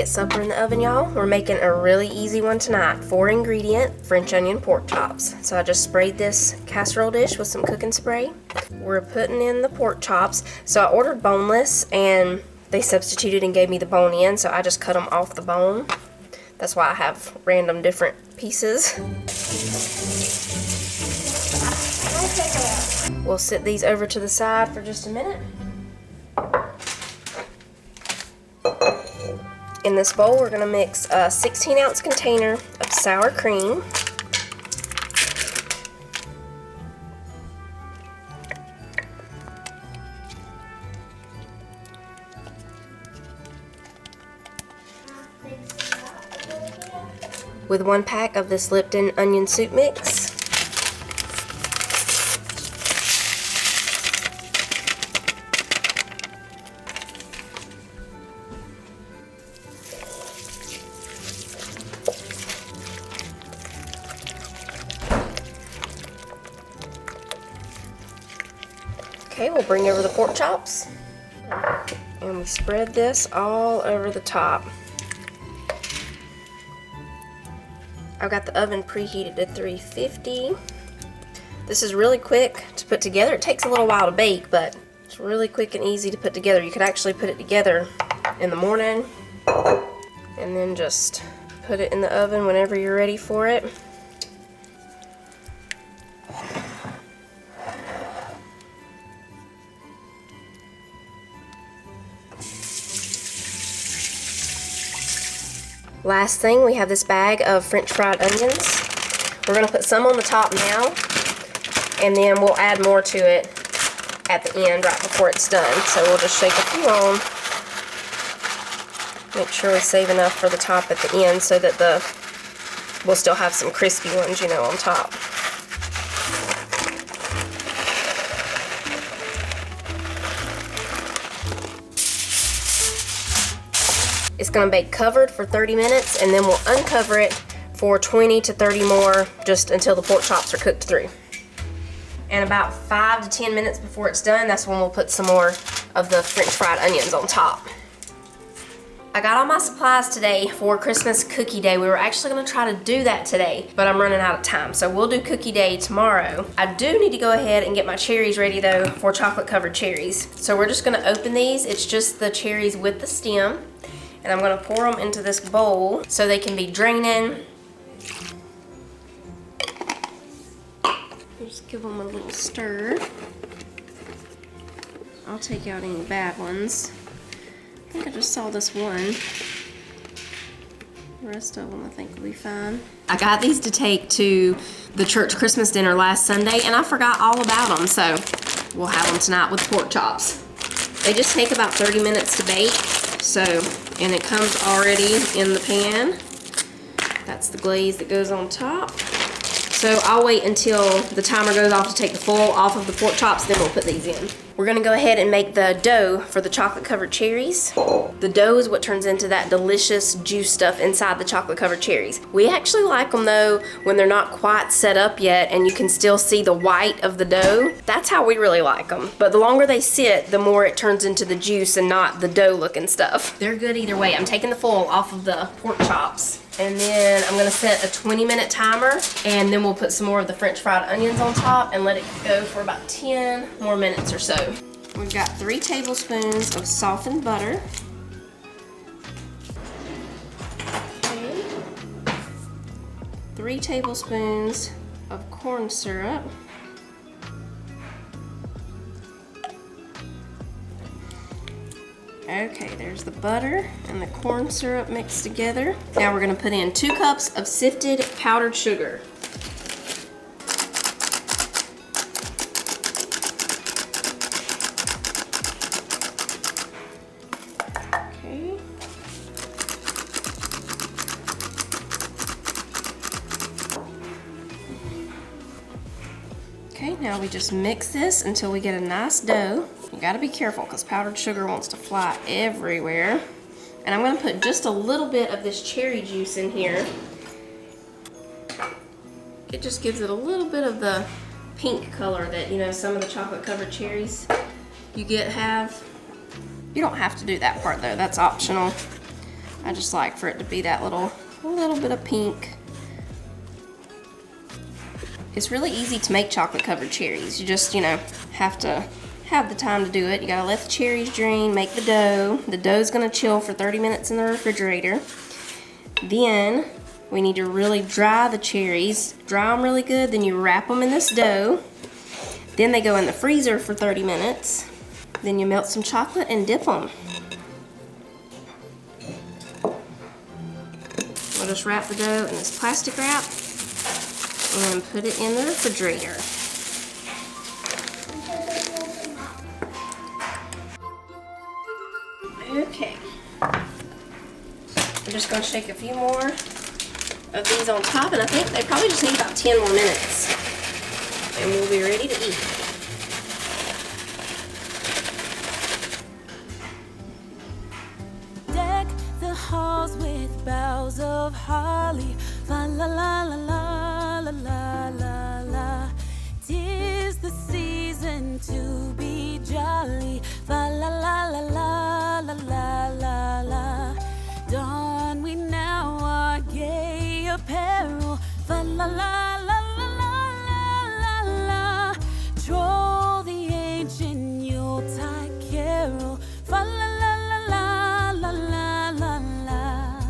get supper in the oven, y'all. We're making a really easy one tonight. 4-ingredient French onion pork chops. So I just sprayed this casserole dish with some cooking spray. We're putting in the pork chops. So I ordered boneless and they substituted and gave me the bone in, so I just cut them off the bone. That's why I have random different pieces. We'll sit these over to the side for just a minute. In this bowl, we're going to mix a 16-ounce container of sour cream. With 1 pack of this Lipton onion soup mix. Okay, we'll bring over the pork chops, and we spread this all over the top. I've got the oven preheated to 350. This is really quick to put together. It takes a little while to bake, but it's really quick and easy to put together. You could actually put it together in the morning and then just put it in the oven whenever you're ready for it. Last thing, we have this bag of French fried onions. We're going to put some on the top now, and then we'll add more to it at the end right before it's done. So we'll just shake a few on. Make sure we save enough for the top at the end so that we'll still have some crispy ones, you know, on top. It's going to bake covered for 30 minutes, and then we'll uncover it for 20 to 30 more, just until the pork chops are cooked through. And about 5 to 10 minutes before it's done, that's when we'll put some more of the French fried onions on top. I got all my supplies today for Christmas cookie day. We were actually going to try to do that today, but I'm running out of time, so we'll do cookie day tomorrow. I do need to go ahead and get my cherries ready though for chocolate covered cherries. So we're just going to open these. It's just the cherries with the stem. And I'm going to pour them into this bowl so they can be draining. Just give them a little stir. I'll take out any bad ones. I think I just saw this one. The rest of them I think will be fine. I got these to take to the church Christmas dinner last Sunday, and I forgot all about them, so we'll have them tonight with pork chops. They just take about 30 minutes to bake. So, and it comes already in the pan. That's the glaze that goes on top. So I'll wait until the timer goes off to take the foil off of the pork chops, then we'll put these in. We're gonna go ahead and make the dough for the chocolate covered cherries. The dough is what turns into that delicious juice stuff inside the chocolate covered cherries. We actually like them though when they're not quite set up yet and you can still see the white of the dough. That's how we really like them. But the longer they sit, the more it turns into the juice and not the dough looking stuff. They're good either way. I'm taking the foil off of the pork chops. And then I'm gonna set a 20-minute timer, and then we'll put some more of the French fried onions on top and let it go for about 10 more minutes or so. We've got 3 tablespoons of softened butter. Okay. 3 tablespoons of corn syrup. Okay, there's the butter and the corn syrup mixed together. Now we're going to put in 2 cups of sifted powdered sugar. Okay. Okay, now we just mix this until we get a nice dough. You gotta be careful because powdered sugar wants to fly everywhere. And I'm gonna put just a little bit of this cherry juice in here. It just gives it a little bit of the pink color that, you know, some of the chocolate covered cherries you have. You don't have to do that part though, that's optional. I just like for it to be that little bit of pink. It's really easy to make chocolate covered cherries. You just, you know, have to have the time to do it. You gotta let the cherries drain, make the dough. The dough's gonna chill for 30 minutes in the refrigerator. Then we need to really dry the cherries. Dry them really good, then you wrap them in this dough. Then they go in the freezer for 30 minutes. Then you melt some chocolate and dip them. We'll just wrap the dough in this plastic wrap and put it in the refrigerator. Okay. I'm just going to shake a few more of these on top, and I think they probably just need about 10 more minutes. And we'll be ready to eat. Deck the halls with boughs of holly. Fa la la la la la la la la. 'Tis the season to be jolly. Fa la la la la la la la la. Don we now our gay apparel. Fa la la la la la la la. Troll the ancient Yuletide carol. Fa la la la la la la la.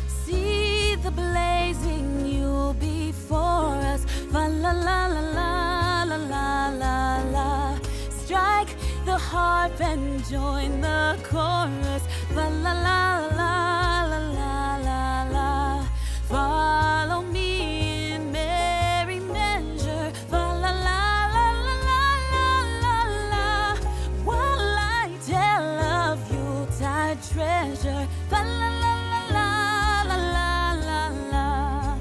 See the blazing Yule before us. Fa la la la la la la la la. Strike the harp and join the chorus. Fa la la la la la la la. Follow me in merry measure. Fa la la la la la la la. While I tell of Yuletide treasure. Fa la la la la la la la.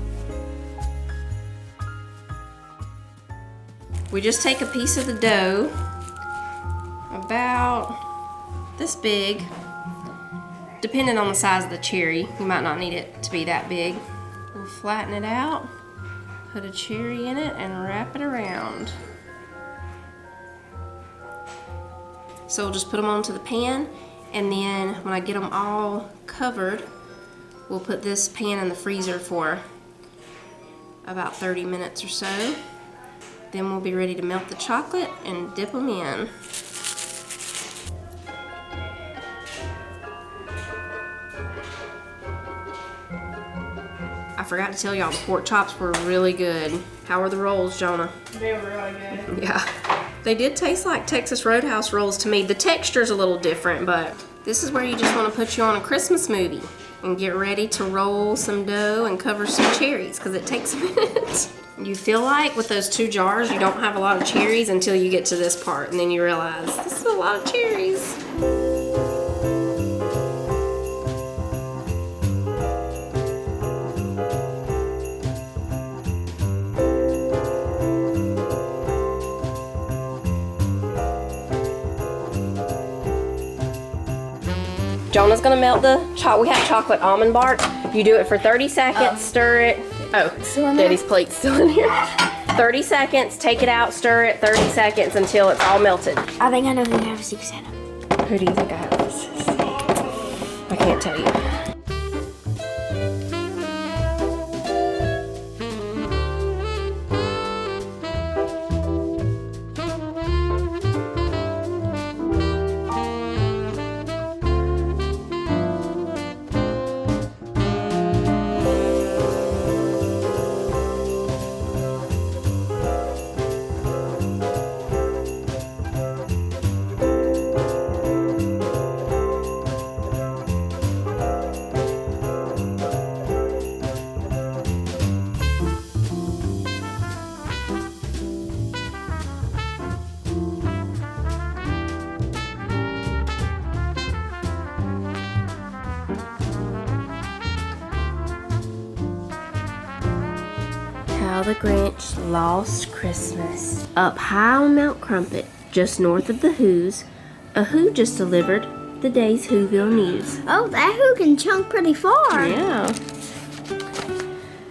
We just take a piece of the dough, about this big, depending on the size of the cherry. You might not need it to be that big. We'll flatten it out, put a cherry in it, and wrap it around. So we'll just put them onto the pan, and then when I get them all covered, we'll put this pan in the freezer for about 30 minutes or so. Then we'll be ready to melt the chocolate and dip them in. I forgot to tell y'all the pork chops were really good. How were the rolls, Jonah? They were really good. Yeah. They did taste like Texas Roadhouse rolls to me. The texture's a little different, but this is where you just want to put you on a Christmas movie and get ready to roll some dough and cover some cherries, because it takes a minute. You feel like with those 2 jars you don't have a lot of cherries until you get to this part, and then you realize this is a lot of cherries. Jonah's gonna melt the chocolate. We have chocolate almond bark. You do it for 30 seconds, stir it. Oh, Daddy's plate's still in here. 30 seconds, take it out, stir it, 30 seconds until it's all melted. I think I know who I have a Secret Santa. Who do you think I have this? I can't tell you. How the Grinch Lost Christmas. Up high on Mount Crumpet, just north of the Who's, a Who just delivered the day's Whoville news. Oh, that Who can chunk pretty far. Yeah.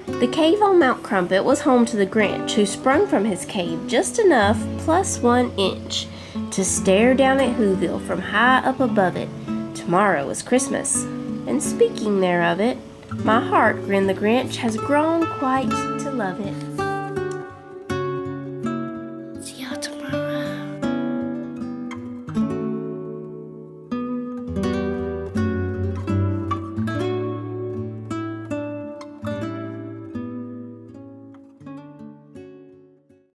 The cave on Mount Crumpet was home to the Grinch, who sprung from his cave just enough +1 inch. to stare down at Whoville from high up above it. Tomorrow is Christmas, and speaking there of it, my heart, grinned the Grinch, has grown quite to love it.